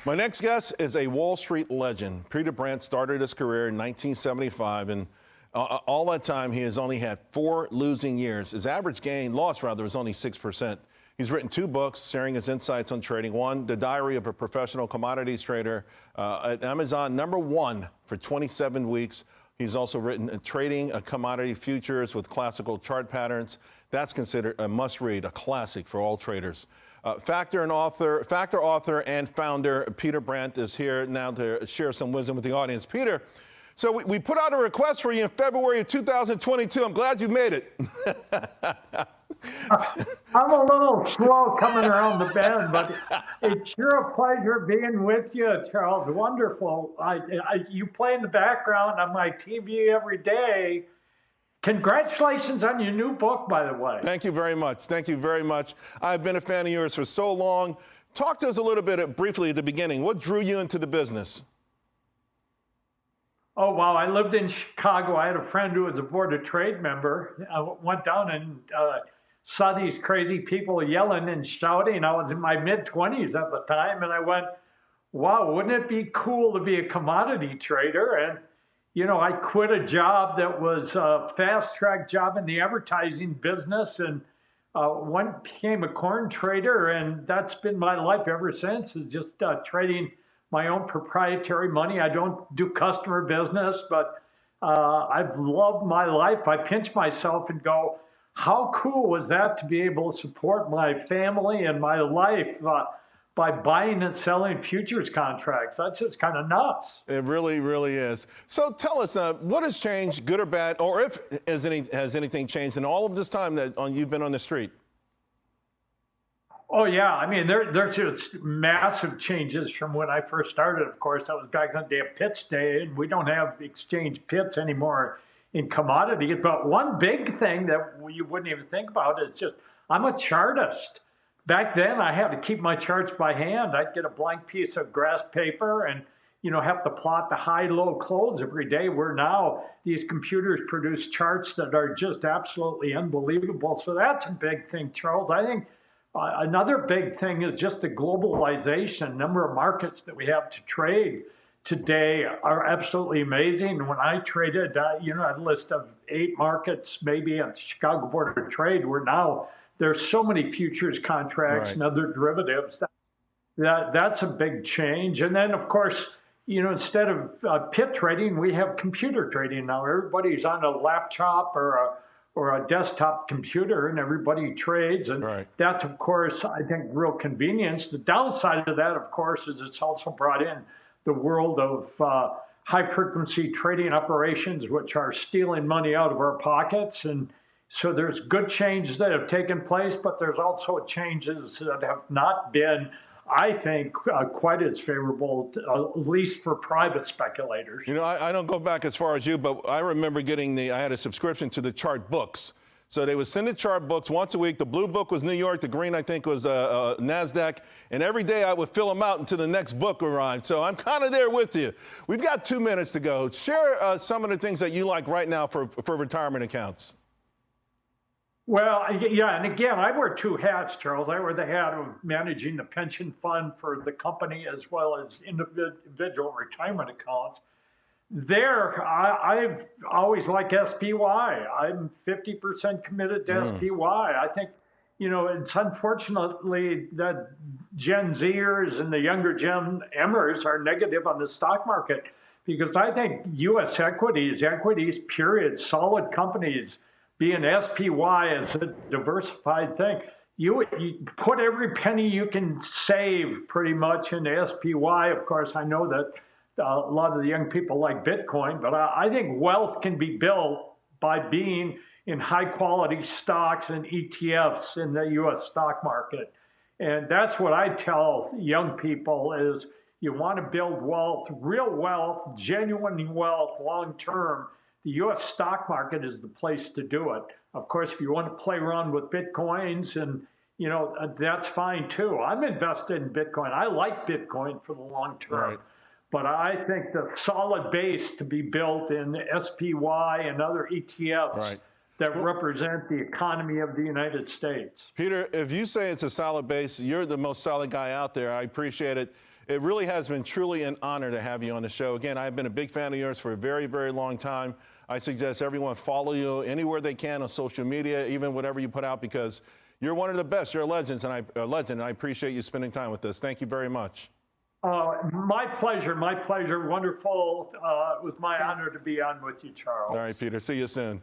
My next guest is a Wall Street legend. Peter Brandt started his career in 1975, and all that time he has only had 4 losing years. His average loss was only 6%. He's written 2 books sharing his insights on trading. One, The Diary of a Professional Commodities Trader, at Amazon #1 for 27 weeks. He's also written Trading Commodity Futures with Classical Chart Patterns. That's considered a must-read, a classic for all traders. Factor author and founder Peter Brandt is here now to share some wisdom with the audience. Peter, so we put out a request for you in February of 2022. I'm glad you made it. I'm a little slow coming around the bend, but it's sure a pleasure being with you, Charles. Wonderful. You play in the background on my TV every day. Congratulations on your new book, by the way. Thank you very much. Thank you very much. I've been a fan of yours for so long. Talk to us a little bit briefly at the beginning. What drew you into the business? Oh, wow. I lived in Chicago. I had a friend who was a Board of Trade member. I went down and saw these crazy people yelling and shouting. I was in my mid-20s at the time, and I went, wow, wouldn't it be cool to be a commodity trader? And you know, I quit a job that was a fast-track job in the advertising business and became a corn trader, and that's been my life ever since, is just trading my own proprietary money. I don't do customer business, but I've loved my life. I pinch myself and go, how cool was that to be able to support my family and my life by buying and selling futures contracts? That's just kind of nuts. It really, really is. So tell us, what has changed, good or bad, or if has anything changed in all of this time that you've been on the street? Oh, yeah. I mean, there's just massive changes from when I first started. Of course, that was back in the day of Pitts Day, and we don't have exchange pits anymore in commodities. But one big thing that you wouldn't even think about is just, I'm a chartist. Back then, I had to keep my charts by hand. I'd get a blank piece of graph paper and, you know, have to plot the high-low close every day, where now these computers produce charts that are just absolutely unbelievable. So that's a big thing, Charles. I think another big thing is just the globalization. Number of markets that we have to trade today are absolutely amazing. When I traded, you know, a list of 8 markets, maybe at the Chicago Board of Trade, where now there's so many futures contracts and other derivatives. That's a big change. And then, of course, you know, instead of pit trading, we have computer trading now. Everybody's on a laptop or a desktop computer, and everybody trades. And that's, of course, I think, real convenience. The downside of that, of course, is it's also brought in the world of high-frequency trading operations, which are stealing money out of our pockets. And so there's good changes that have taken place, but there's also changes that have not been, I think, quite as favorable, at least for private speculators. You know, I don't go back as far as you, but I remember I had a subscription to the chart books. So they would send the chart books once a week. The blue book was New York. The green, I think, was NASDAQ. And every day I would fill them out until the next book arrived. So I'm kind of there with you. We've got 2 minutes to go. Share some of the things that you like right now for retirement accounts. Well, yeah, and again, I wear 2 hats, Charles. I wear the hat of managing the pension fund for the company as well as individual retirement accounts. There, I've always liked SPY. I'm 50% committed to SPY. I think, you know, it's unfortunately that Gen Zers and the younger Gen Mers are negative on the stock market, because I think U.S. equities, period, solid companies, being SPY as a diversified thing. You put every penny you can save pretty much in SPY. Of course, I know that a lot of the young people like Bitcoin, but I think wealth can be built by being in high quality stocks and ETFs in the U.S. stock market. And that's what I tell young people is you want to build wealth, real wealth, genuine wealth long term. The U.S. stock market is the place to do it. Of course, if you want to play around with Bitcoins, and you know, that's fine too. I'm invested in Bitcoin. I like Bitcoin for the long term. But I think the solid base to be built in SPY and other ETFs that represent the economy of the United States. Peter, if you say it's a solid base, you're the most solid guy out there. I appreciate it. It really has been truly an honor to have you on the show. Again, I've been a big fan of yours for a very, very long time. I suggest everyone follow you anywhere they can on social media, even whatever you put out, because you're one of the best. You're a legend, and I appreciate you spending time with us. Thank you very much. My pleasure. My pleasure. Wonderful. It was my honor to be on with you, Charles. All right, Peter. See you soon.